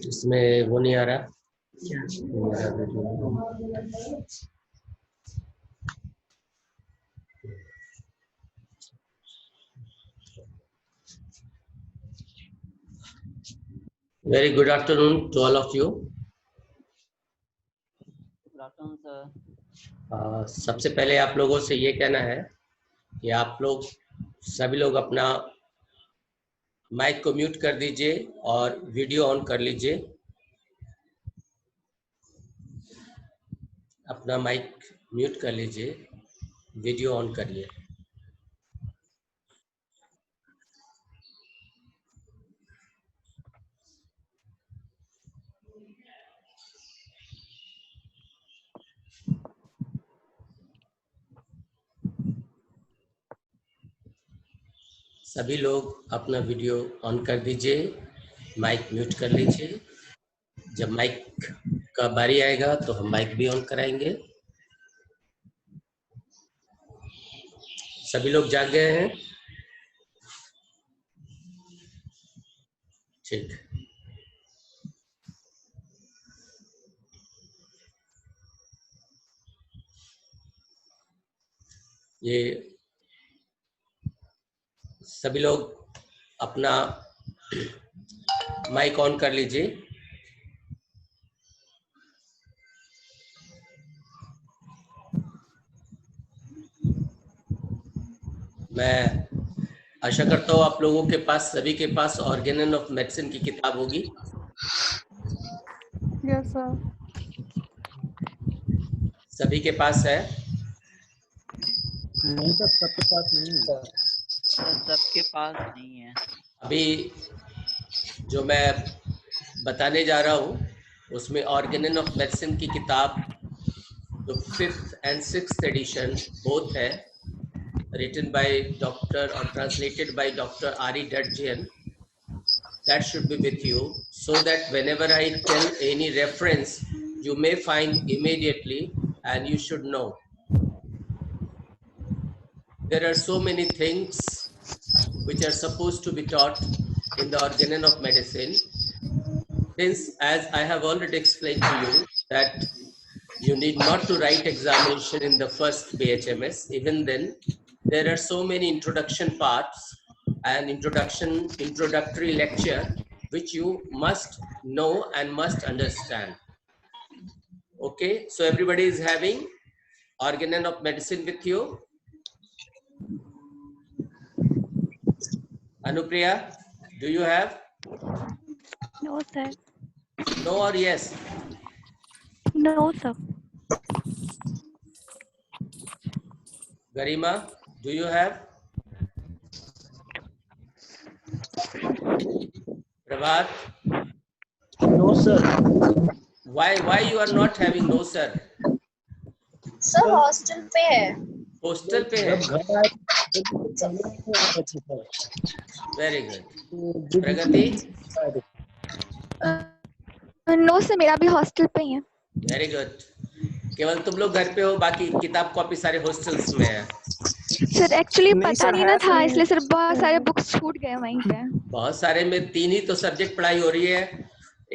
इसमें वो नहीं आ रहा। Very good afternoon to all of you. Good afternoon, sir. सबसे पहले आप लोगों से ये कहना है कि आप लोग सभी लोग अपना माइक को म्यूट कर दीजिए और वीडियो ऑन कर लीजिए। अपना माइक म्यूट कर लीजिए, वीडियो ऑन करिए। सभी लोग अपना वीडियो ऑन कर दीजिए, माइक म्यूट कर लीजिए। जब माइक का बारी आएगा तो हम माइक भी ऑन कराएंगे। सभी लोग जाग गए हैं? ठीक। ये सभी लोग अपना माइक ऑन कर लीजिए। मैं आशा करता हूँ आप लोगों के पास, सभी के पास ऑर्गेनन ऑफ मेडिसिन की किताब होगी। Yes sir. सभी के पास है? नहीं सर, सबके पास नहीं है। सबके पास नहीं है। अभी जो मैं बताने जा रहा हूँ उसमें ऑर्गेनन ऑफ मेडिसिन की किताब जो 5th and 6th edition both है, written by Dr. or translated by Dr. R.E. Dudgeon. That should be with you so that whenever I tell any reference, you may find immediately and you should know. There are so many things which are supposed to be taught in the organon of medicine. Since, as I have already explained to you, that you need not to write examination in the first BHMS, even then, there are so many introduction parts and introductory lecture which you must know and must understand. Okay, so everybody is having organon of medicine with you. Anupriya, do you have? No sir. No or yes? No sir. Garima, do you have? Prabhat? No sir. Why you are not having? No sir. Sir hostel पे है। Hostel पे है? जब घर आए very good. Pragati? No sir, मेरा भी hostel पे ही है। Very good. केवल तुम लोग घर पे हो, बाकी किताब कॉपी सारे हॉस्टल्स में है। सर एक्चुअली पता नहीं ना था, इसलिए सर बहुत सारे बुक्स छूट गए वहीं पे। बहुत सारे में 3 ही तो सब्जेक्ट पढ़ाई हो रही है,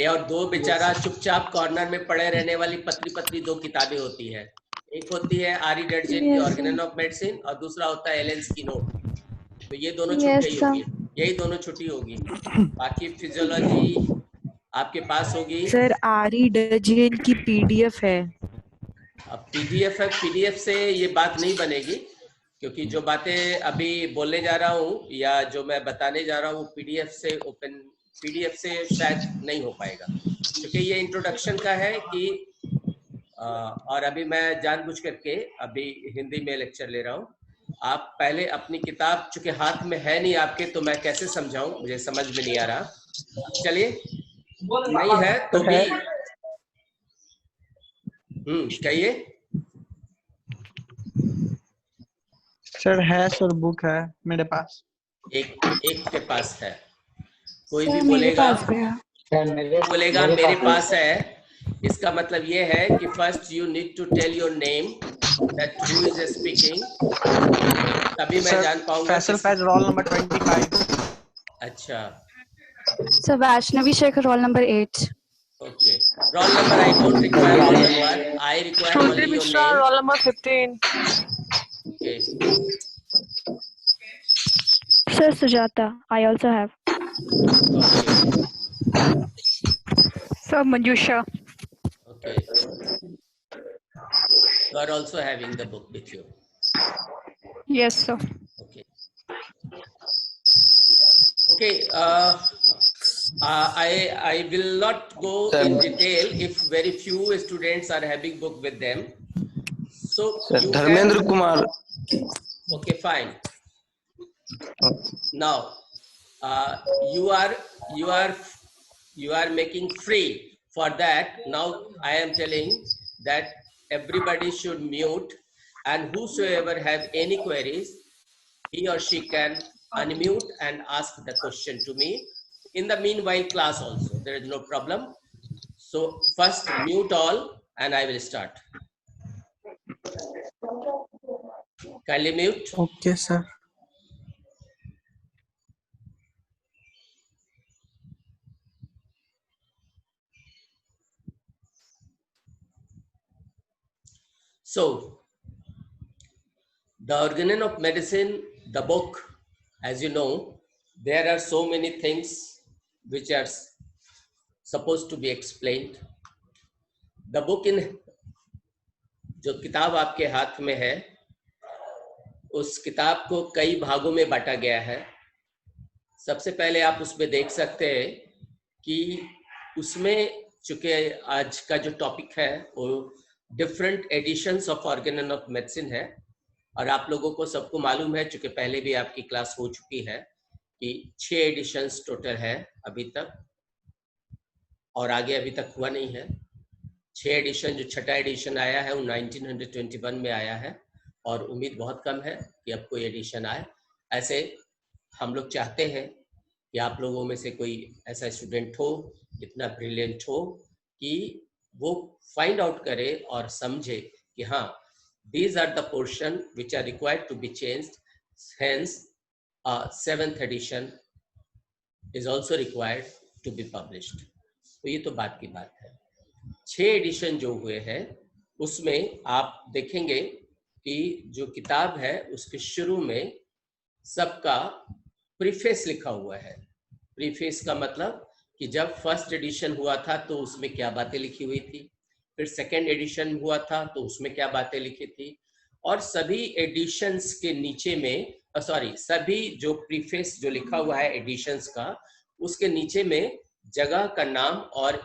और 2 बेचारा चुपचाप कॉर्नर में पड़े रहने वाली पतली पतली 2 किताबें होती है। एक होती है आर.ई. डडजेन की ऑर्गेनन ऑफ मेडिसिन और दूसरा होता है एलेंस की नोट। तो ये दोनों छुट्टी होगी, यही दोनों छुट्टी होगी। बाकी फिजियोलॉजी आपके पास होगी। सर आर.ई. डडजेन की पीडीएफ है। अब पीडीएफ है, पीडीएफ से ये बात नहीं बनेगी, क्योंकि जो बातें अभी बोलने जा रहा हूँ या जो मैं बताने जा रहा हूँ पीडीएफ से शायद नहीं हो पाएगा, क्योंकि ये इंट्रोडक्शन का है कि और अभी मैं जानबूझ करके अभी हिंदी में लेक्चर ले रहा हूँ। आप पहले अपनी किताब, चूंकि हाथ में है नहीं आपके, तो मैं कैसे समझाऊं, मुझे समझ में नहीं आ रहा। चलिए, नहीं है तो भी कहिए। सर है सर, बुक है मेरे पास। एक के पास है। कोई भी बोलेगा मेरे पास है, इसका मतलब ये है कि first you need to tell your name, that who is speaking, तभी मैं सर जान पाऊंगा फैसल किस। Faiz roll number 25। अच्छा, Sir Vaishnavi Shekhar, roll number 8. okay. Roll number, I don't require roll number. I require Shruti only your Mishra, name. roll number 15. Okay. Sir Sujata, I also have. Okay. Sir Manjusha. Okay. You are also having the book with you. Yes, sir. Okay. Okay. I will not go in detail if very few students are having book with them. So you Dharmendra Kumar. Okay, fine. Now you are making free for that. Now I am telling that everybody should mute, and whosoever have any queries, he or she can unmute and ask the question to me. In the meanwhile, class also, there is no problem. So first mute all and I will start. Kindly mute. Okay, sir. So, the Organon of Medicine, the book, as you know, there are so many things which are supposed to be explained. The book in जो किताब आपके हाथ में है, उस किताब को कई भागों में बांटा गया है. सबसे पहले आप उसमें देख सकते हैं कि उसमें चूंकि आज का जो टॉपिक है वो different editions of Organon of medicine है, और आप लोगों को सबको मालूम है, चूंकि पहले भी आपकी क्लास हो चुकी है, कि 6 एडिशंस टोटल है अभी तक, और आगे अभी तक हुआ नहीं है. 6 एडिशन, जो छठा एडिशन आया है वो 1921 में आया है, और उम्मीद बहुत कम है कि अब कोई एडिशन आए. ऐसे हम लोग चाहते हैं कि आप लोगों में से कोई ऐसा स्टूडेंट हो, इतना ब्रिलियंट हो कि वो फाइंड आउट करे और समझे कि हाँ, these are the portion which are required to be changed. Hence, 7th edition is also required to be published. तो ये तो बात की बात है. 6 एडिशन जो हुए हैं उसमें आप देखेंगे कि जो किताब है उसके शुरू में सबका प्रीफेस लिखा हुआ है. प्रीफेस का मतलब कि जब फर्स्ट एडिशन हुआ था तो उसमें क्या बातें लिखी हुई थी, फिर सेकेंड एडिशन हुआ था तो उसमें क्या बातें लिखी थी, और सभी एडिशंस के नीचे में सभी जो प्रीफेस जो लिखा हुआ है एडिशंस का, उसके नीचे में जगह का नाम और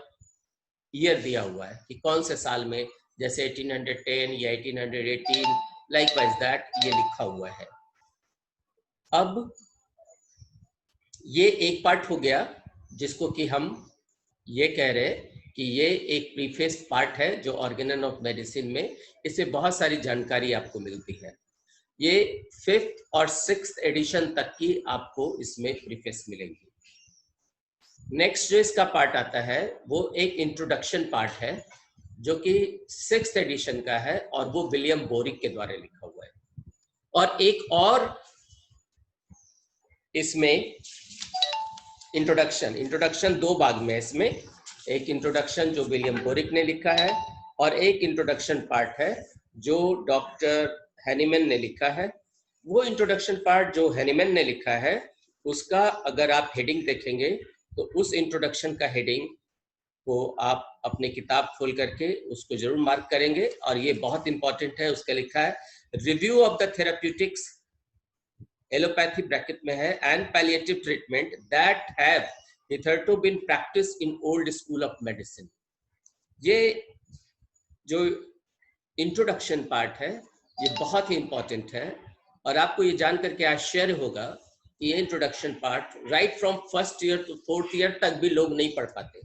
ईयर दिया हुआ है कि कौन से साल में, जैसे 1810 या 1818, लाइक वाइज दैट ये लिखा हुआ है. अब ये एक पार्ट हो गया जिसको कि हम ये कह रहे कि ये एक प्रीफेस पार्ट है जो ऑर्गेनन ऑफ मेडिसिन में, इससे बहुत सारी जानकारी आपको मिलती है. ये 5th और 6th एडिशन तक की आपको इसमें प्रीफेस मिलेंगी. नेक्स्ट जो इसका पार्ट आता है वो एक इंट्रोडक्शन पार्ट है जो कि 6th एडिशन का है, और वो विलियम बोरिक के द्वारा लिखा हुआ है. और एक और इसमें इंट्रोडक्शन 2 भाग में, इसमें एक इंट्रोडक्शन जो विलियम बोरिक ने लिखा है, और एक इंट्रोडक्शन पार्ट है जो डॉक्टर हैनीमैन ने लिखा है. वो इंट्रोडक्शन पार्ट जो हैनीमैन ने लिखा है उसका अगर आप हेडिंग देखेंगे तो उस इंट्रोडक्शन का हेडिंग को आप अपने किताब खोल करके उसको जरूर मार्क करेंगे, और ये बहुत इंपॉर्टेंट है. उसका लिखा है review of the therapeutics, allopathy bracket में है, and palliative treatment that have hitherto been practice in old school of medicine. ये जो इंट्रोडक्शन पार्ट है ये बहुत ही इंपॉर्टेंट है, और आपको ये जान करके आश्चर्य होगा कि ये introduction part right from 1st year to 4th year तक भी लोग नहीं पढ़ पाते,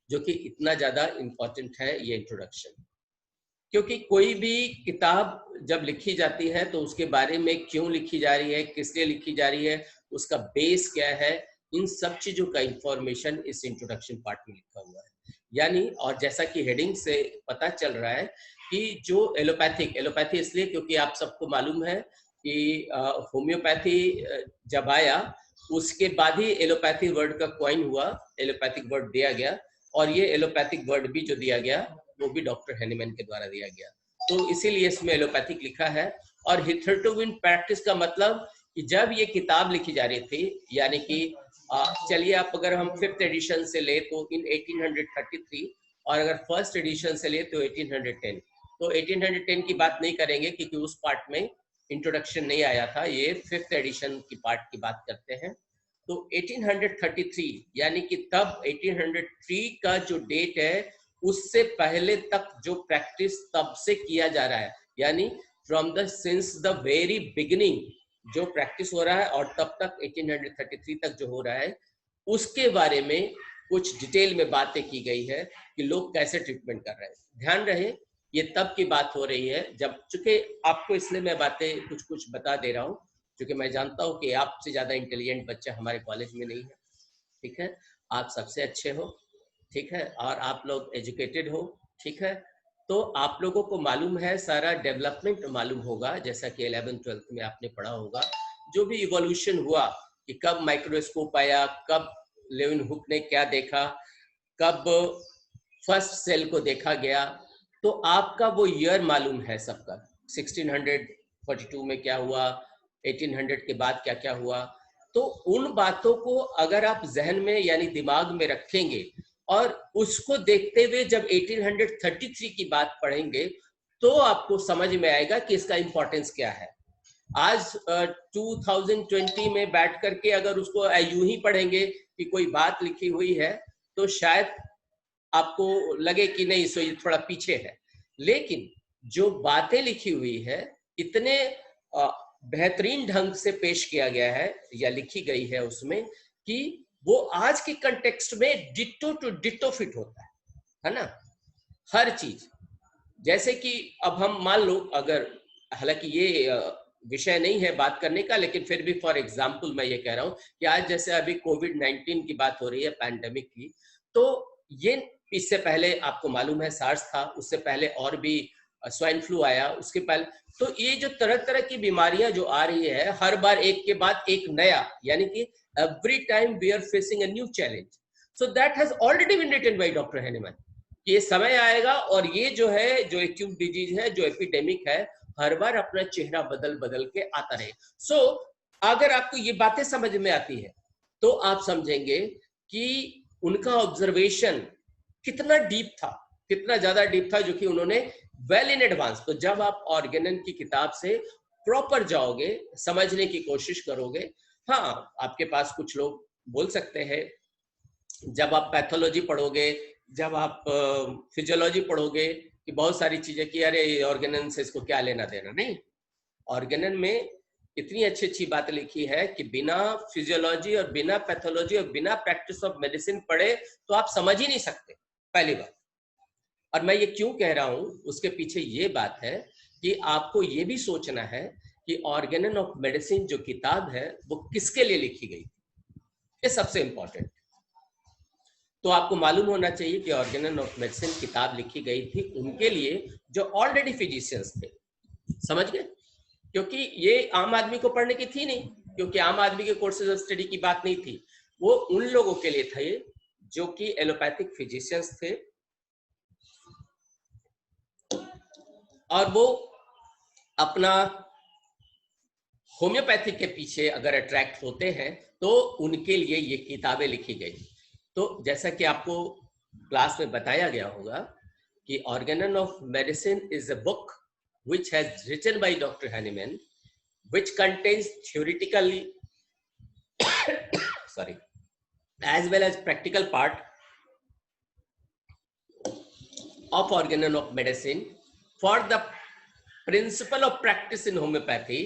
जो कि इतना ज्यादा इंपॉर्टेंट है ये इंट्रोडक्शन. क्योंकि कोई भी किताब जब लिखी जाती है तो उसके बारे में क्यों लिखी जा रही है, किस लिए लिखी जा रही है, उसका बेस क्या है, इन सब चीजों का इंफॉर्मेशन इस इंट्रोडक्शन पार्ट में लिखा हुआ है. यानी, और जैसा कि हेडिंग से पता चल रहा है कि जो एलोपैथी इसलिए क्योंकि आप सबको मालूम है कि होम्योपैथी जब आया उसके बाद ही एलोपैथी वर्ड का कॉइन हुआ, एलोपैथिक वर्ड दिया गया, और ये एलोपैथिक वर्ड भी जो दिया गया वो भी डॉक्टर हैनीमैन के द्वारा दिया गया। तो इसीलिए इसमें एलोपैथिक लिखा है। और हिथरटू इन प्रैक्टिस का मतलब कि जब ये किताब लिखी जा रही थी, यानी कि चलिए आप अगर हम 5th एडिशन से ले तो इन 1833, और अगर 1st एडिशन से ले तो 1810। तो 1810 की बात नहीं करेंगे क्योंकि उस पार्ट में इंट्रोडक्शन नहीं आया था, ये 5th एडिशन की पार्ट की बात करते हैं। तो 1833 यानी कि तब 1803 का जो डेट है उससे पहले तक जो प्रैक्टिस तब से किया जा रहा है, यानी from the sins the very beginning जो प्रैक्टिस हो रहा है और तब तक 1833 तक जो हो रहा है, उसके बारे में कुछ डिटेल में बातें की गई है कि लोग कैसे ट्रीटमेंट कर रहे हैं। ध्यान रहे ये तब की बात हो रही है जब, चूंकि आपको इसलिए मैं बातें कुछ कुछ बता दे रहा हूँ क्योंकि मैं जानता हूँ कि आपसे ज्यादा इंटेलिजेंट बच्चा हमारे कॉलेज में नहीं है, ठीक है, आप सबसे अच्छे हो, ठीक है, और आप लोग एजुकेटेड हो, ठीक है, तो आप लोगों को मालूम है सारा डेवलपमेंट मालूम होगा, जैसा कि 11th 12th में आपने पढ़ा होगा, जो भी इवोल्यूशन हुआ कि कब माइक्रोस्कोप आया, कब लेवेनहुक ने क्या देखा, कब फर्स्ट सेल को देखा गया, तो आपका वो ईयर मालूम है सबका, 1642 में क्या हुआ, 1800 के बाद क्या क्या हुआ। तो उन बातों को अगर आप जहन में यानी दिमाग में रखेंगे और उसको देखते हुए जब 1833 की बात पढ़ेंगे तो आपको समझ में आएगा कि इसका इंपॉर्टेंस क्या है। आज 2020 में बैठ करके अगर उसको यूं ही पढ़ेंगे कि कोई बात लिखी हुई है तो शायद आपको लगे कि नहीं सो ये थोड़ा पीछे है, लेकिन जो बातें लिखी हुई है इतने बेहतरीन ढंग से पेश किया गया है या लिखी गई है उसमें कि वो आज के कंटेक्स्ट में डिट्टो टू डिट्टो फिट होता है ना, हर चीज। जैसे कि अब हम मान लो, अगर हालांकि ये विषय नहीं है बात करने का, लेकिन फिर भी फॉर एग्जांपल मैं ये कह रहा हूं कि आज जैसे अभी कोविड-19 की बात हो रही है, पैंडेमिक की, तो ये इससे पहले आपको मालूम है सार्स था, उससे पहले और भी स्वाइन फ्लू आया, उसके पहले, तो ये जो तरह तरह की बीमारियां जो आ रही है हर बार एक के बाद एक नया, यानी कि every time we are facing a new challenge, so that has already been written by Dr. Henneman। ये समय आएगा और ये जो है, जो एक्यूट डिजीज है, जो एपिडेमिक है, हर बार अपना चेहरा बदल बदल के आता रहे। सो अगर आपको ये बातें समझ में आती है तो आप समझेंगे कि उनका ऑब्जर्वेशन कितना डीप था, कितना ज्यादा डीप था, जो कि उन्होंने वेल इन एडवांस। तो जब आप ऑर्गेनन की किताब से प्रॉपर जाओगे, समझने की कोशिश करोगे, हाँ आपके पास कुछ लोग बोल सकते हैं, जब आप पैथोलॉजी पढ़ोगे, जब आप फिजियोलॉजी पढ़ोगे कि बहुत सारी चीजें कि अरे ऑर्गेनन से इसको क्या लेना देना, नहीं। ऑर्गेनन में इतनी अच्छी अच्छी बातें लिखी है कि बिना फिजियोलॉजी और बिना पैथोलॉजी और बिना प्रैक्टिस ऑफ मेडिसिन पढ़े तो आप समझ ही नहीं सकते, पहली बात। और मैं ये क्यों कह रहा हूं, उसके पीछे ये बात है कि आपको ये भी सोचना है कि ऑर्गेनन ऑफ मेडिसिन जो किताब है वो किसके लिए लिखी गई, ये सबसे इंपॉर्टेंट। तो आपको मालूम होना चाहिए कि ऑर्गेनन ऑफ मेडिसिन किताब लिखी गई थी उनके लिए जो ऑलरेडी फिजिशियंस थे, समझ गए, क्योंकि ये आम आदमी को पढ़ने की थी नहीं, क्योंकि आम आदमी के कोर्सेज ऑफ स्टडी की बात नहीं थी, वो उन लोगों के लिए थे जो कि एलोपैथिक फिजिशियंस थे और वो अपना होम्योपैथी के पीछे अगर अट्रैक्ट होते हैं तो उनके लिए ये किताबें लिखी गई। तो जैसा कि आपको क्लास में बताया गया होगा कि Organon of medicine is a book which has written by Dr. Henneman, which contains theoretically sorry, as well as practical part of organon of medicine for the principle of practice in homeopathy,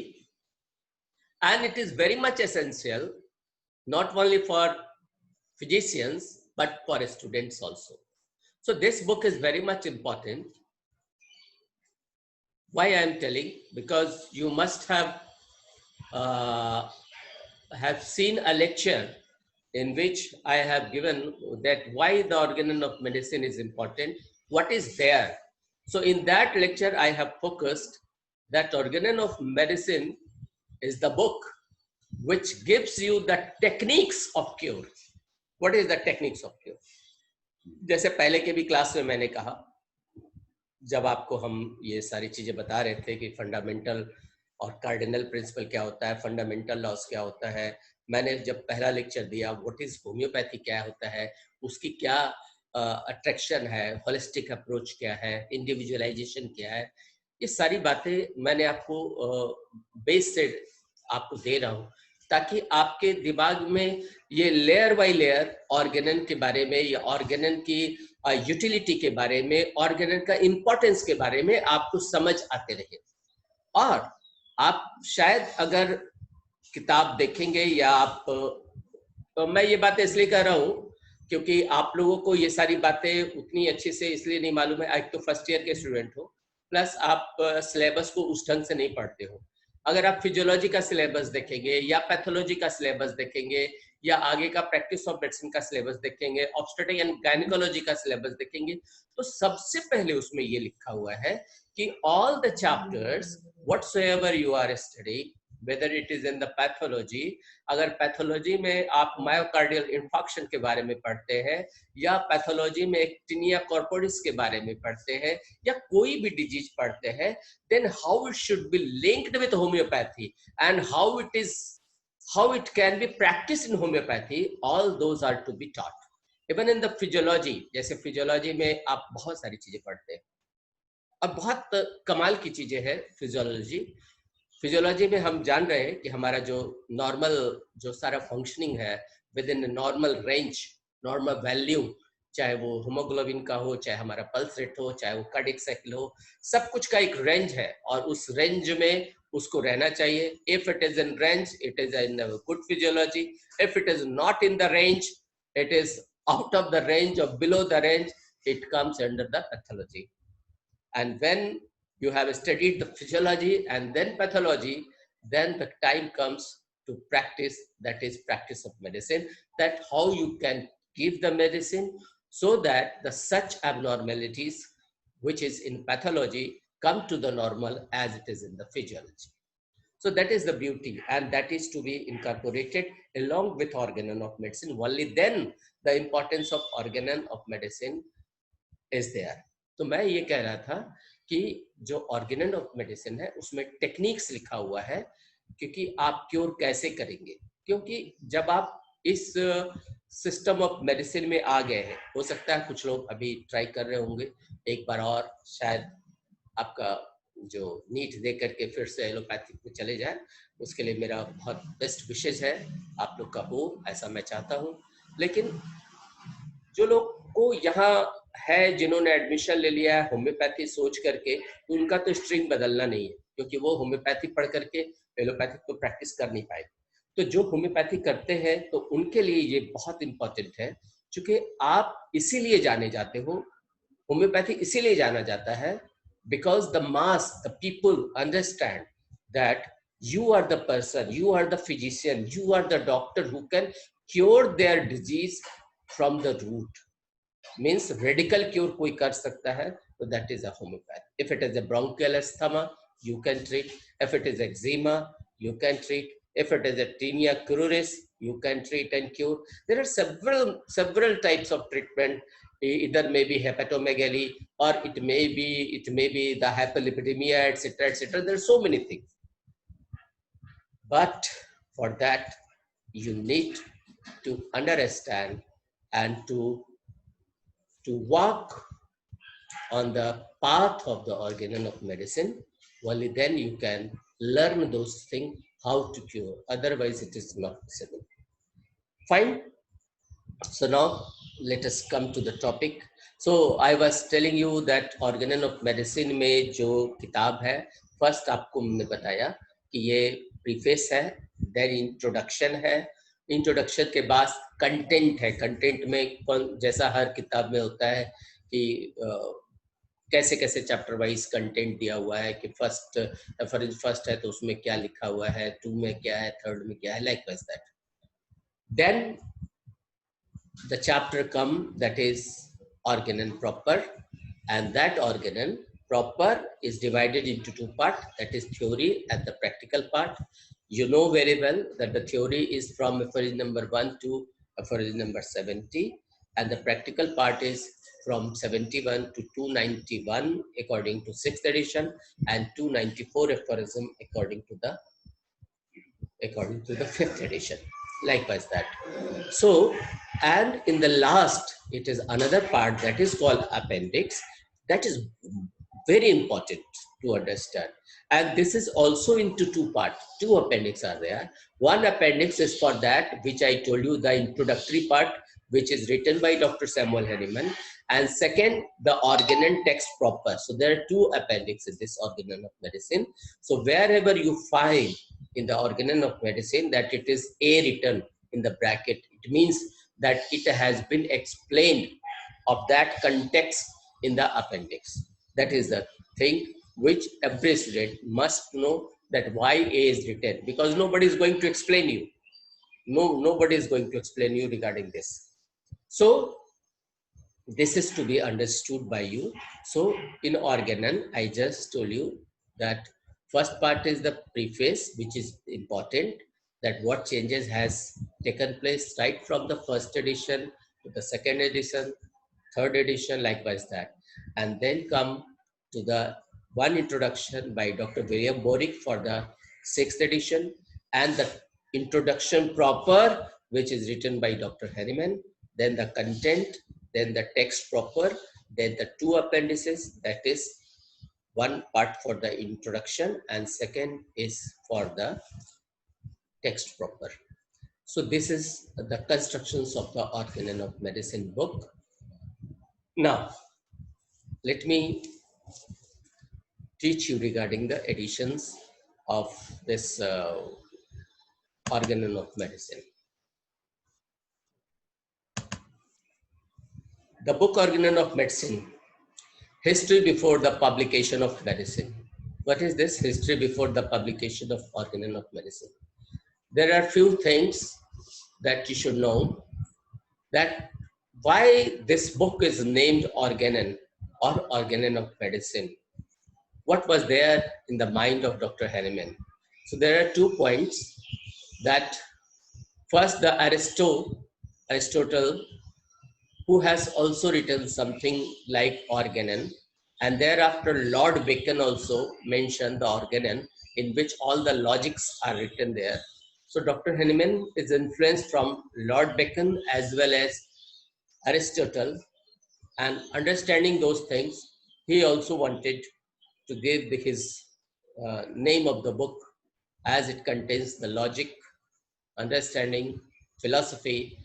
and it is very much essential not only for physicians but for students also. So this book is very much important. Why I am telling? Because you must have seen a lecture in which I have given that why the organon of medicine is important, what is there. So in that lecture I have focused that organon of medicine is the book which gives you the techniques of cure. What is the techniques of cure? जैसे पहले के भी class में मैंने कहा, जब आपको हम ये सारी चीजें बता रहे थे कि फंडामेंटल और कार्डिनल प्रिंसिपल क्या होता है, फंडामेंटल लॉस क्या होता है, मैंने जब पहला लेक्चर दिया व्हाट इज होम्योपैथी क्या होता है, उसकी क्या अट्रैक्शन है, होलिस्टिक अप्रोच क्या है, इंडिविजुअलाइजेशन क्या है, ये सारी बातें मैंने आपको बेस से आपको दे रहा हूँ ताकि आपके दिमाग में ये लेयर बाय लेयर ऑर्गेनन के बारे में या ऑर्गेनन की यूटिलिटी के बारे में, ऑर्गेनन का इंपॉर्टेंस के बारे में आपको समझ आते रहे। और आप शायद अगर किताब देखेंगे या आप तो मैं ये बातें इसलिए कर रहा हूँ क्योंकि आप लोगों को ये सारी बातें उतनी अच्छे से इसलिए नहीं मालूम है, एक तो फर्स्ट ईयर के स्टूडेंट हो, प्लस आप सिलेबस को उस ढंग से नहीं पढ़ते हो। अगर आप फिजियोलॉजी का सिलेबस देखेंगे या पैथोलॉजी का सिलेबस देखेंगे या आगे का प्रैक्टिस ऑफ मेडिसिन का सिलेबस देखेंगे, ऑब्स्टेट्रिक एंड गायनेकोलॉजी का सिलेबस देखेंगे, तो सबसे पहले उसमें ये लिखा हुआ है कि all the chapters whatsoever you are studying, whether it is in the pathology, अगर पैथोलॉजी में आप मायोकार्डियल इंफार्क्शन के बारे में पढ़ते हैं या पैथोलॉजी में एक्टिनिया कॉर्पोरिस के बारे में पढ़ते हैं या कोई भी डिजीज पढ़ते हैं, then how it should be linked with homeopathy and how it can be practiced in homeopathy, all those are to be taught. Even in the physiology, जैसे फिजियोलॉजी में आप बहुत सारी चीजें पढ़ते हैं और बहुत कमाल की चीजें हैं फिजियोलॉजी में हम जान रहे हैं कि हमारा जो नॉर्मल जो सारा फंक्शनिंग है with in normal range, normal value, चाहे वो हीमोग्लोबिन का हो, चाहे हमारा पल्स रेट हो, चाहे वो कार्डियक साइकिल हो, सब कुछ का एक रेंज है और उस रेंज में उसको रहना चाहिए। If it is in range it is in good physiology, if it is not in the range, it is out of the range or below the range, it comes under the pathology. And when you have studied the physiology and then pathology, then the time comes to practice, that is practice of medicine, that how you can give the medicine so that the such abnormalities which is in pathology come to the normal as it is in the physiology. So that is the beauty, and that is to be incorporated along with organon of medicine. Only then the importance of organon of medicine is there. तो मैं ये कह रहा था कि जो Organon of medicine है उसमें टेक्निक्स लिखा हुआ है, क्योंकि आप क्योर कैसे करेंगे, क्योंकि जब आप इस सिस्टम ऑफ मेडिसिन में आ गए हैं, हो सकता है कुछ लोग अभी ट्राई कर रहे होंगे एक बार और, शायद आपका जो नीट दे करके फिर से एलोपैथिक में चले जाए, उसके लिए मेरा बहुत बेस्ट विशेष है, आप लोग का हो ऐसा मैं चाहता हूँ। लेकिन जो लोग को यहाँ है जिन्होंने एडमिशन ले लिया है होम्योपैथी सोच करके, उनका तो स्ट्रीम बदलना नहीं है, क्योंकि वो होम्योपैथी पढ़ करके एलोपैथिक तो प्रैक्टिस कर नहीं पाए। तो जो होम्योपैथी करते हैं तो उनके लिए ये बहुत इंपॉर्टेंट है, क्योंकि आप इसीलिए जाने जाते हो, होम्योपैथी इसीलिए जाना जाता है because the mass, the people understand that you are the person, you are the physician, you are the doctor who can cure their disease from the root. Means radical cure कोई कर सकता है, so that is a homeopath. If it is a bronchial asthma, you can treat. If it is eczema, you can treat. If it is a tinea cruris, you can treat and cure. There are several types of treatment. Either may be hepatomegaly or it may be the hyperlipidemia, etc., etc. There are so many things. But for that, you need to understand and to walk on the path of the organon of medicine. Only then you can learn those things, how to cure. Otherwise, it is not possible. Fine. So now let us come to the topic. So I was telling you that organon of medicine में जो किताब है, first आपको मैंने बताया कि ये preface है, then इंट्रोडक्शन है, इंट्रोडक्शन के बाद कंटेंट है। कंटेंट में जैसा हर किताब में होता है कि कैसे कैसे चैप्टर वाइज कंटेंट दिया हुआ है कि फर्स्ट है तो उसमें क्या लिखा हुआ है, 2 में क्या है, 3rd में क्या है, likewise that. Then the chapter come that is organon proper, and that organon proper is divided into 2 parts, that is theory and the practical part. You know very well that the theory is from aphorism number 1 to aphorism number 70, and the practical part is from 71 to 291 according to 6th edition, and 294 aphorism according to the 5th edition. Likewise that. So, and in the last, it is another part that is called appendix. That is very important to understand. And this is also into two parts. Two appendix are there. One appendix is for that, which I told you, the introductory part, which is written by Dr. Samuel Hahnemann. And second, the organon text proper. So there are two appendixes in this organon of medicine. So wherever you find in the organon of medicine that it is A written in the bracket, it means that it has been explained of that context in the appendix. That is the thing which every student must know, that why A is written, because nobody is going to explain you. Nobody is going to explain you regarding this. So this is to be understood by you. So in organon, I just told you that first part is the preface, which is important, that what changes has taken place right from the first edition to the second edition, third edition, likewise that. And then come to the one introduction by Dr. William Borick for the 6th edition, and the introduction proper, which is written by Dr. Hahnemann, then the content, then the text proper, then the two appendices, that is one part for the introduction and second is for the text proper. So this is the constructions of the Organon of Medicine book. Now, let me teach you regarding the editions of this Organon of Medicine. The book Organon of Medicine, History before the publication of medicine. What is this? History before the publication of Organon of Medicine. There are few things that you should know, that why this book is named Organon or Organon of Medicine. What was there in the mind of Dr. Hahnemann? So there are 2 points. That first, the Aristotle, who has also written something like Organon, and thereafter Lord Bacon also mentioned the Organon, in which all the logics are written there. So Dr. Hahnemann is influenced from Lord Bacon as well as Aristotle, and understanding those things, he also wanted to give his name of the book, as it contains the logic, understanding, philosophy.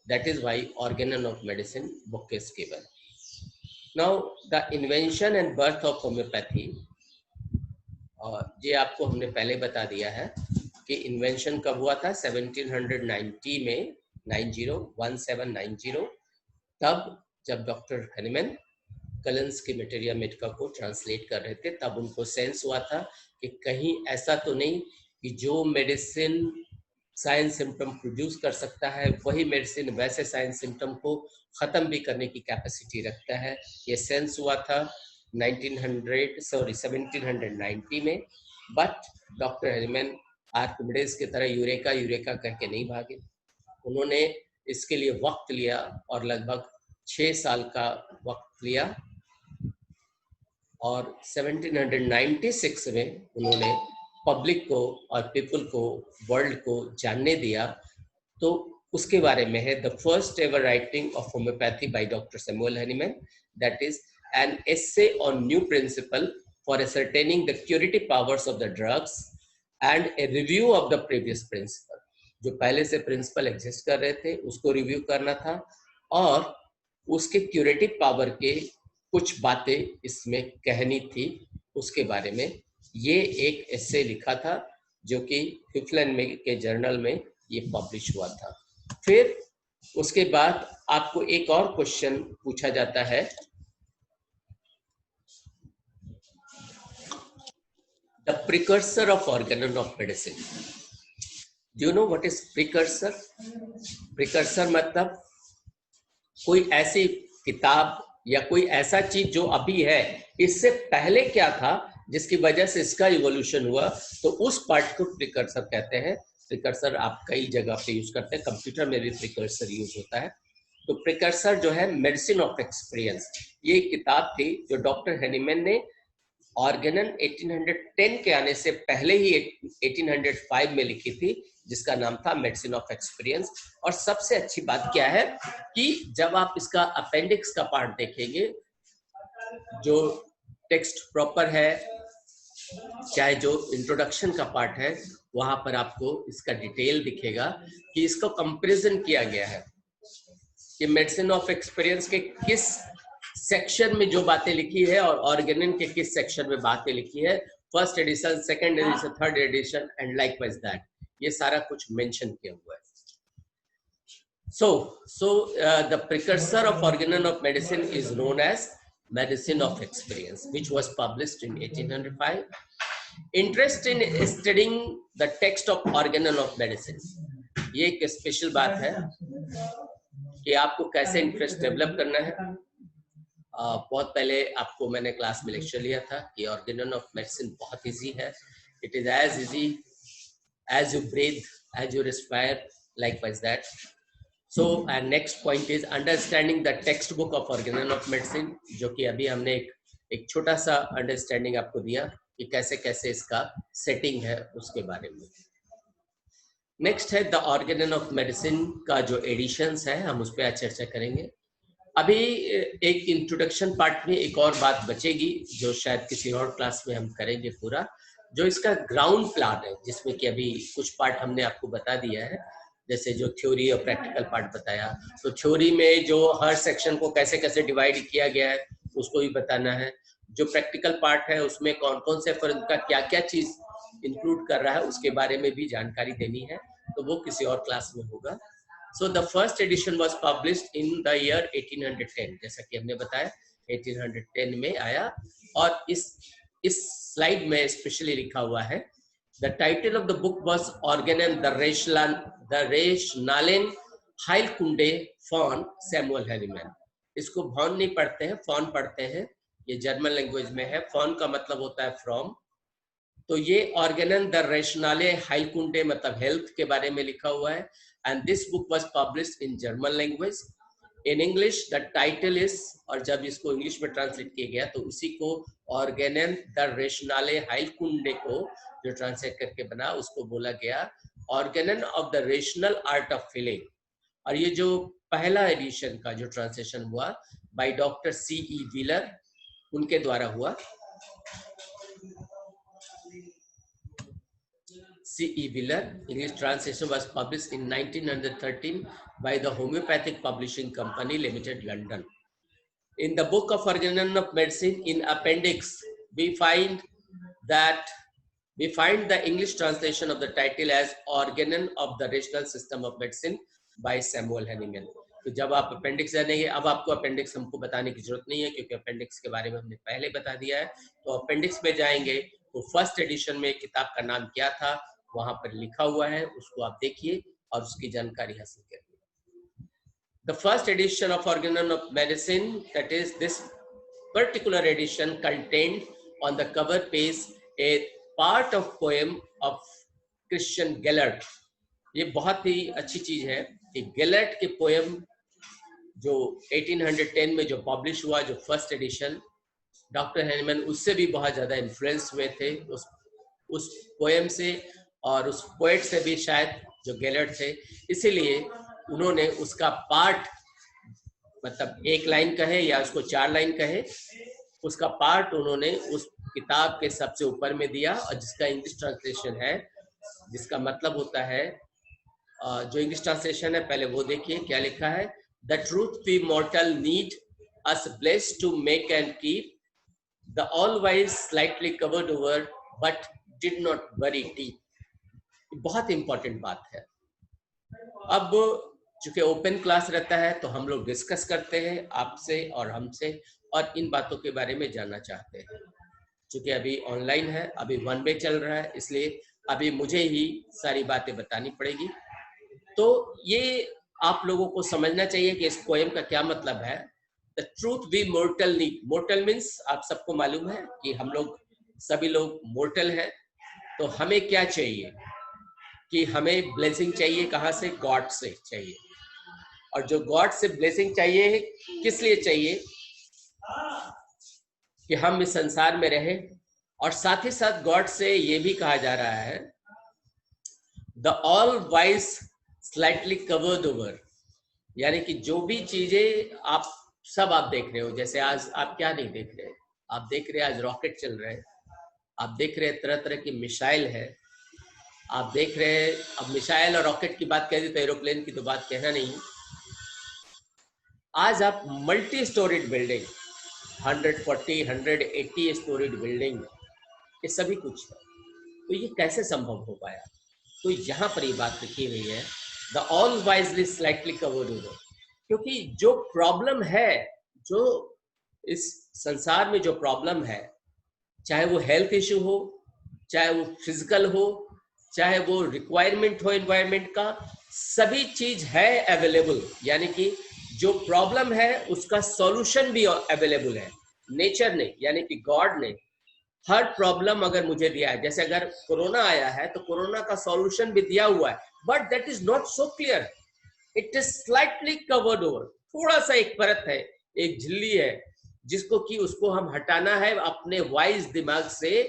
That is why Organon of Medicine book is given. Now, the invention and birth of homeopathy, ये आपको हमने पहले बता दिया है कि invention कब हुआ था, 1790 में, 1790, तब जब डॉक्टर हनीमैन कलेंस की मटेरिया मेडिका को ट्रांसलेट कर रहे थे, तब उनको सेंस हुआ था कि कहीं ऐसा तो नहीं कि जो मेडिसिन साइंस सिम्टम प्रोड्यूस कर सकता है वही मेडिसिन वैसे साइंस सिम्टम को ख़त्म भी करने की कैपेसिटी रखता है. ये सेंस हुआ था 1790 में. बट डॉक्टर हनीमैन आर्किमिडीज की तरह यूरेका यूरेका कह के नहीं भागे. उन्होंने इसके लिए वक्त लिया और लगभग 6 साल का वक्त लिया, और 1796 में उन्होंने पब्लिक को और पीपल को, वर्ल्ड को जानने दिया. तो उसके बारे में है the first ever writing of homoeopathy by doctor Samuel Hahnemann, that is an essay on new principle for ascertaining the curative powers of the drugs and a review of the previous principle. जो पहले से principal exist कर रहे थे उसको review करना था, और उसके क्यूरेटिव पावर के कुछ बातें इसमें कहनी थी. उसके बारे में ये एक एसे लिखा था जो कि हिफलन में के जर्नल में ये पब्लिश हुआ था. फिर उसके बाद आपको एक और क्वेश्चन पूछा जाता है, the precursor of Organon of medicine. Do you know what is precursor? Precursor मतलब कोई ऐसी किताब या कोई ऐसा चीज जो अभी है, इससे पहले क्या था जिसकी वजह से इसका इवोल्यूशन हुआ, तो उस पार्ट को प्रिकर्सर कहते हैं। प्रिकर्सर आप कई जगह पे यूज करते हैं, कंप्यूटर में भी प्रिकर्सर यूज होता है। तो प्रिकर्सर जो है मेडिसिन ऑफ एक्सपीरियंस, ये किताब थी जो डॉक्टर हैनीमैन ने ऑर्गेनन 1810 के आने से पहले ही 1805 में लिखी थी, जिसका नाम था मेडिसिन ऑफ एक्सपीरियंस। और सबसे अच्छी बात क्या है कि जब आप इसका अपेंडिक्स का पार्ट देखेंगे, जो टेक्स्ट प्रॉपर है, चाहे जो इंट्रोडक्शन का पार्ट है, वहां पर आपको इसका डिटेल दिखेगा कि इसको कंपैरिजन किया गया है कि मेडिसिन ऑफ एक्सपीरियंस के किस सेक्शन में जो बातें लिखी है और ऑर्गेनन के किस सेक्शन में बातें लिखी है, first edition, second edition, third edition and likewise that, ये सारा कुछ मेंशन किया हुआ है। So the precursor of organon of medicine is known as medicine of experience, which was published in 1805. Interest in studying the text of organon of medicine, ये एक special बात है कि आपको कैसे इंटरेस्ट डेवलप करना है। बहुत पहले आपको मैंने क्लास में लेक्चर लिया था कि ऑर्गेनन ऑफ मेडिसिन बहुत इजी है। It is as easy as you breathe, as you respire, likewise that. So and next point is understanding the textbook of Organon of medicine, जो कि अभी हमने एक छोटा सा अंडरस्टैंडिंग आपको दिया कि कैसे कैसे इसका सेटिंग है उसके बारे में। नेक्स्ट है द ऑर्गेनन ऑफ मेडिसिन का जो एडिशंस है, हम उस पर आज चर्चा करेंगे। अभी एक इंट्रोडक्शन पार्ट में एक और बात बचेगी जो शायद किसी और क्लास में हम करेंगे पूरा, जो इसका ग्राउंड प्लान है, जिसमें कि अभी कुछ पार्ट हमने आपको बता दिया है, जैसे जो थ्योरी और प्रैक्टिकल पार्ट बताया। तो थ्योरी में जो हर सेक्शन को कैसे कैसे डिवाइड किया गया है उसको भी बताना है। जो प्रैक्टिकल पार्ट है उसमें कौन कौन से फर्म का क्या क्या चीज इंक्लूड कर रहा है उसके बारे में भी जानकारी देनी है, तो वो किसी और क्लास में होगा। So the first edition was published in the year 1810, जैसा कि हमने बताया 1810 में आया। और इस स्लाइड में स्पेशली लिखा हुआ है, the title of the book was Organon the Rationalen Heilkunde von Samuel Hahnemann। इसको von नहीं पढ़ते हैं, von पढ़ते हैं, ये जर्मन लैंग्वेज में है। von का मतलब होता है from, तो ये ऑर्गेनन द रेशनाले हाइलकुंडे मतलब हेल्थ के बारे में लिखा हुआ है। And this book was published in German language. In English the title is, और जब इसको इंग्लिश में ट्रांसलेट किया गया तो उसी को ऑर्गेनन द रेशनाले हाइलकुंडे को जो ट्रांसलेट करके बना उसको बोला गया Organon of the rational art of feeling. और ये जो पहला एडिशन का जो ट्रांसलेशन हुआ बाय डॉक्टर C.E. व्हीलर, उनके द्वारा हुआ। C.E. Wheeler, English translation was published in 1913 by the Homeopathic Publishing Company Limited, London. In the book of Organon of Medicine, in appendix, we find the English translation of the title as Organon of the Rational System of Medicine by Samuel Hahnemann. तो जब आप appendix जानेंगे, अब आपको appendix हमको बताने की जरूरत नहीं है क्योंकि अपेंडिक्स के बारे में हमने पहले बता दिया है। तो अपेंडिक्स में जाएंगे तो फर्स्ट एडिशन में किताब का नाम क्या था वहां पर लिखा हुआ है, उसको आप देखिए और उसकी जानकारी हासिल करिए। The first edition of Organon of Medicine, that is this particular edition, contained on the cover page a part of poem of Christian Gellert। ये बहुत ही अच्छी चीज है कि गेलर्ट के पोएम जो 1810 में जो पब्लिश हुआ, जो फर्स्ट एडिशन, डॉक्टर हैनीमैन उससे भी बहुत ज्यादा इन्फ्लुएंस हुए थे उस पोएम से और उस पोएट से भी शायद जो गेलर्ट थे। इसीलिए उन्होंने उसका पार्ट, मतलब एक लाइन कहे या उसको 4 लाइन कहे, उसका पार्ट उन्होंने उस किताब के सबसे ऊपर में दिया, और जिसका इंग्लिश ट्रांसलेशन है, जिसका मतलब होता है, जो इंग्लिश ट्रांसलेशन है पहले वो देखिए क्या लिखा है। The truth we mortal need us blessed to make and keep the all wise slightly covered over but did not bury deep. बहुत इंपॉर्टेंट बात है। अब चूंकि ओपन क्लास रहता है तो हम लोग डिस्कस करते हैं आपसे और हमसे और इन बातों के बारे में जानना चाहते हैं। चूंकि अभी ऑनलाइन है, अभी 1 वे चल रहा है, इसलिए अभी मुझे ही सारी बातें बतानी पड़ेगी। तो ये आप लोगों को समझना चाहिए कि इस पोएम का क्या मतलब है। The truth we mortal need, mortal means आप सबको मालूम है कि हम लोग सभी लोग मोर्टल हैं, तो हमें क्या चाहिए कि हमें ब्लेसिंग चाहिए, कहाँ से? गॉड से चाहिए। और जो गॉड से ब्लेसिंग चाहिए किस लिए चाहिए? कि हम इस संसार में रहें। और साथ ही साथ गॉड से ये भी कहा जा रहा है, the all wise slightly covered over, यानी कि जो भी चीजें आप सब आप देख रहे हो, जैसे आज आप क्या नहीं देख रहे? आप देख रहे हैं आज रॉकेट चल रहे हैं, आप देख रहे हैं तरह तरह की मिसाइल है, आप देख रहे हैं। अब मिसाइल और रॉकेट की बात कह दी तो एरोप्लेन की तो बात कहना नहीं। आज आप multi storeyed building, 140, 180 storeyed building, ये सभी कुछ है। तो ये कैसे संभव हो पाया? तो यहाँ पर ये बात लिखी हुई है, the all wisely slightly covered over, क्योंकि जो प्रॉब्लम है, जो इस संसार में जो प्रॉब्लम है, चाहे वो हेल्थ इश्यू हो, चाहे वो फिजिकल हो, चाहे वो रिक्वायरमेंट हो एनवायरनमेंट का, सभी चीज है अवेलेबल। यानी कि जो प्रॉब्लम है उसका सॉल्यूशन भी अवेलेबल है। नेचर ने, यानी कि गॉड ने हर प्रॉब्लम अगर मुझे दिया है, जैसे अगर कोरोना आया है तो कोरोना का सॉल्यूशन भी दिया हुआ है, but that is not so clear, it is slightly covered over. थोड़ा सा एक परत है, एक झिल्ली है, जिसको कि उसको हम हटाना है अपने वाइज दिमाग से,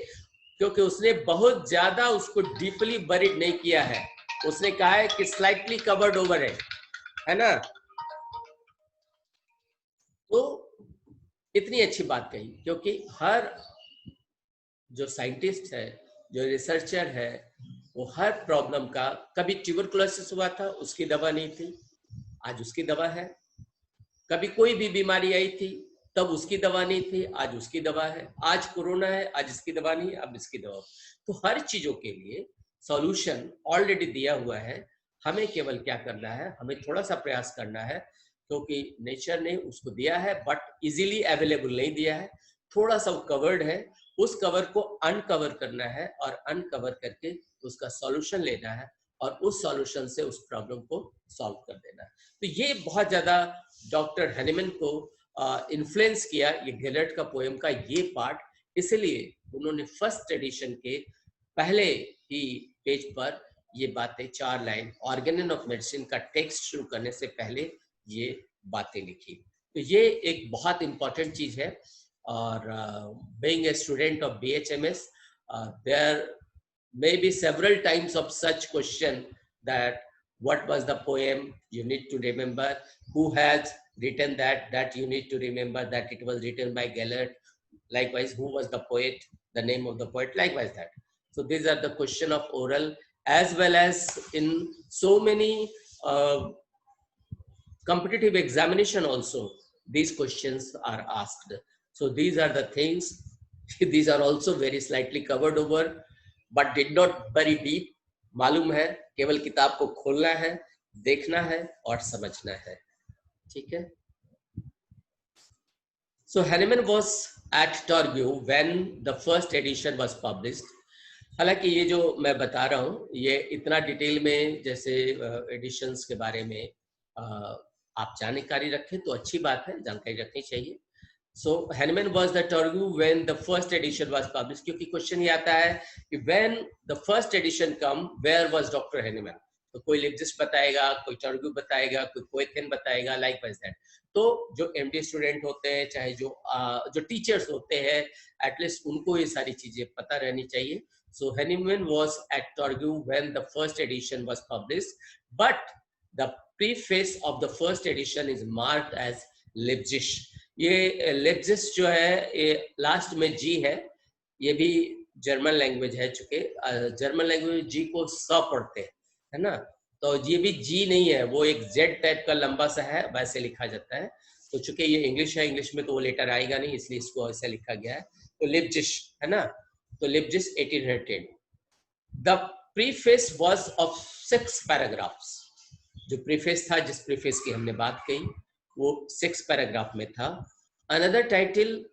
क्योंकि उसने बहुत ज्यादा उसको डीपली बरीड नहीं किया है। उसने कहा है कि स्लाइटली कवर्ड ओवर है ना। तो इतनी अच्छी बात कही, क्योंकि हर जो साइंटिस्ट है, जो रिसर्चर है, वो हर प्रॉब्लम का, कभी ट्यूबरकुलोसिस हुआ था उसकी दवा नहीं थी, आज उसकी दवा है। कभी कोई भी बीमारी आई थी तब उसकी दवा नहीं थी, आज उसकी दवा है। आज कोरोना है, आज इसकी दवा नहीं, अब इसकी दवा। तो हर चीजों के लिए सॉल्यूशन ऑलरेडी दिया हुआ है। हमें केवल क्या करना है, हमें थोड़ा सा प्रयास करना है, क्योंकि नेचर ने उसको दिया है बट इजीली अवेलेबल नहीं दिया है। थोड़ा सा कवर्ड है, उस कवर को अनकवर करना है और अनकवर करके उसका सॉल्यूशन लेना है और उस सॉल्यूशन से उस प्रॉब्लम को सॉल्व कर देना है। तो ये बहुत ज्यादा डॉक्टर हैनिमैन को इन्फ्लुएंस किया, ये गेलेर्ट का पोएम का ये पार्ट। इसलिए उन्होंने फर्स्ट एडिशन के पहले ही पेज पर ये बातें 4 लाइन ऑर्गेन ऑफ मेडिसिन का टेक्स्ट शुरू करने से पहले ये बातें लिखी। तो ये एक बहुत इंपॉर्टेंट चीज है। और being a student of BHMS, there may be several times of such question that what was the poem, you need to remember who has written that you need to remember that it was written by Gellert. Likewise, who was the poet, the name of the poet, likewise that. So these are the question of oral, as well as in so many competitive examination also these questions are asked. So these are the things. These are also very slightly covered over, but did not very deep. मालूम है, केवल किताब को खोलना है, देखना है और समझना है। ठीक है। So Hahnemann was at Torgau when the first edition was published. हालांकि ये जो मैं बता रहा हूँ ये इतना डिटेल में, जैसे एडिशंस के बारे में आप जानकारी रखें तो अच्छी बात है, जानकारी रखनी चाहिए। So Hahnemann was the Torgau when the first edition was published, क्योंकि क्वेश्चन ये आता है कि when the first edition come, where was Dr. Hahnemann? तो कोई लिप्जिस्ट बताएगा, कोई टर्गू बताएगा, कोई पोएथेन बताएगा, लाइकवाइज दैट। तो जो एमडी स्टूडेंट होते हैं, चाहे जो टीचर्स होते हैं, एटलीस्ट उनको ये सारी चीजें पता रहनी चाहिए। So Hahnemann was at Torgau when the first edition was published, but the preface of the first edition is marked as Leipzig. ये लेप्जिस जो है ये लास्ट में जी है, ये भी जर्मन लैंग्वेज है, चूंकि जर्मन लैंग्वेज जी को स पढ़ते हैं, है ना। तो ये भी जी नहीं है, वो एक जेड टाइप का लंबा सा है, वैसे लिखा जाता है। तो चूंकि ये इंग्लिश है, इंग्लिश में तो वो लेटर आएगा नहीं, इसलिए इसको ऐसे लिखा गया है। तो लेप्जिस है ना, तो लेप्जिस 1810। The preface was of 6 paragraphs. जो प्रीफेस था, जिस प्रीफेस की हमने बात कही, वो 6 पैराग्राफ में था। अनदर टाइटल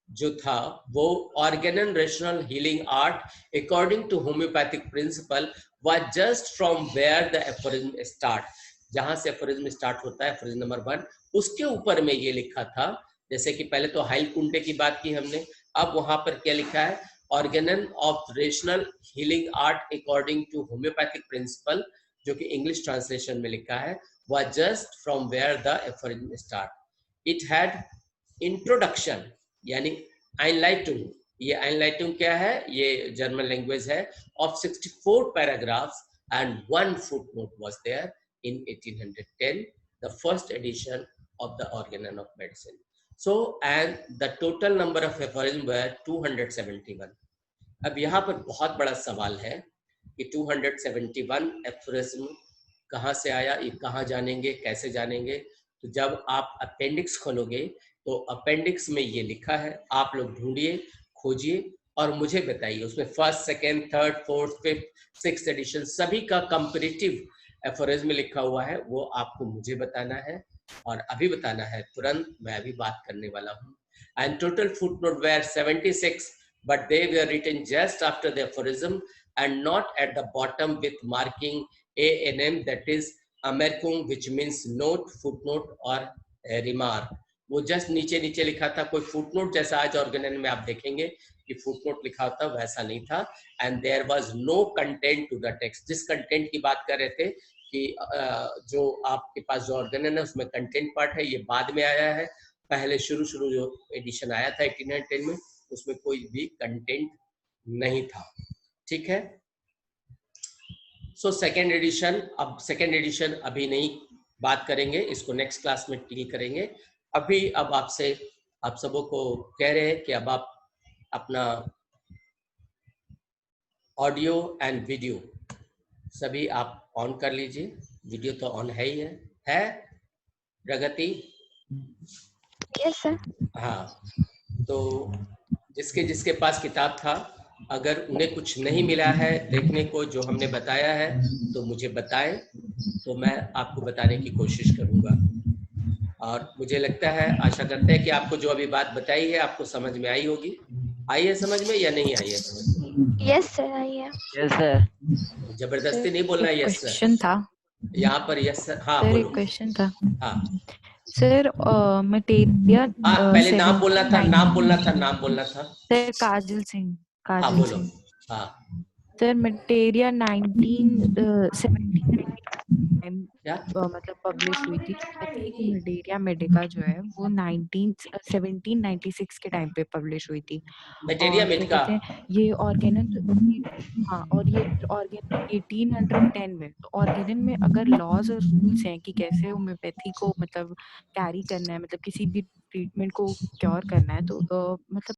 जो था वो Organon rational healing art according to homoeopathic principle was just from where the aphorism start. जहां से एफोरिज्म स्टार्ट होता है, एफोरिज्म नंबर 1, उसके ऊपर में ये लिखा था। जैसे कि पहले तो हाइल कुंटे की बात की हमने, अब वहां पर क्या लिखा है, Organon of rational healing art according to homoeopathic principle, जो कि इंग्लिश ट्रांसलेशन में लिखा है, was just from where the aphorism start. It had introduction यानी Einleitung, ये Einleitung क्या है, ये जर्मन लैंग्वेज है, of 64 paragraphs and one footnote was there in 1810, the first edition of the Organon of Medicine. So, and the total number of aphorisms were 271. अब यहाँ पर बहुत बड़ा सवाल है कि 271 एफोरिज्म कहाँ से आया, ये कहाँ जानेंगे, कैसे जानेंगे? तो जब आप अपेंडिक्स खोलोगे तो अपेंडिक्स में ये लिखा है, आप लोग ढूंढिए, खोजिए और मुझे बताइए। उसमें first, second, third, fourth, fifth, sixth addition सभी का कंपैरेटिव एफोरिज्म लिखा हुआ है, वो आपको मुझे बताना है और अभी बताना है तुरंत। मैं अभी बात करने वाला हूँ। And total footnote were 76, but they were written just after the aphorism and not at the bottom with marking ANM, that is Amerkung, which means note, footnote or remark. वो जस्ट नीचे नीचे लिखा था, कोई फुटनोट जैसा आज Organon में आप देखेंगे कि फुटनोट लिखा होता, वैसा नहीं था। And there was no content to the text. जिस कंटेंट की बात कर रहे थे कि जो आपके पास जो ऑर्गेनन है उसमें कंटेंट पार्ट है, ये बाद में आया है। पहले शुरू जो एडिशन आया था 1810 में, उसमें कोई भी कंटेंट नहीं था। ठीक है। सो सेकेंड एडिशन अभी नहीं बात करेंगे, इसको नेक्स्ट क्लास में डील करेंगे। अभी अब आपसे आप सबों को कह रहे हैं कि अब आप अपना ऑडियो एंड वीडियो सभी आप ऑन कर लीजिए। वीडियो तो ऑन है ही है प्रगति? Yes sir. हाँ, तो जिसके पास किताब था, अगर उन्हें कुछ नहीं मिला है देखने को जो हमने बताया है तो मुझे बताएं, तो मैं आपको बताने की कोशिश करूंगा। और मुझे लगता है, आशा करते हैं कि आपको जो अभी बात बताई है आपको समझ में आई होगी। आई है समझ में या नहीं आई है समझ में? यस सर, आई है। Yes sir. जबरदस्ती नहीं बोलना है यस सर। क्वेश्चन था यहाँ पर यस सर। हाँ सर, बोलो। एक क्वेश्चन था हाँ सर। मटेरियल पहले नाम बोलना था। सर काजल सिंह। हाँ बोलो। हाँ सर मटेरिया 1970 क्या? मतलब पब्लिश हुई थी। मटेरिया मेडिका जो है वो 1796 के टाइम पे पब्लिश हुई थी। मटेरिया और क्या मेडिका। कहते हैं, ये ऑर्गेनन, हाँ, और ये ऑर्गेनन 1810 में। तो ऑर्गेनन में अगर लॉज और रूल्स हैं कि कैसे होम्योपैथी को मतलब कैरी करना है, मतलब किसी भी ट्रीटमेंट को क्योर करना है, तो मतलब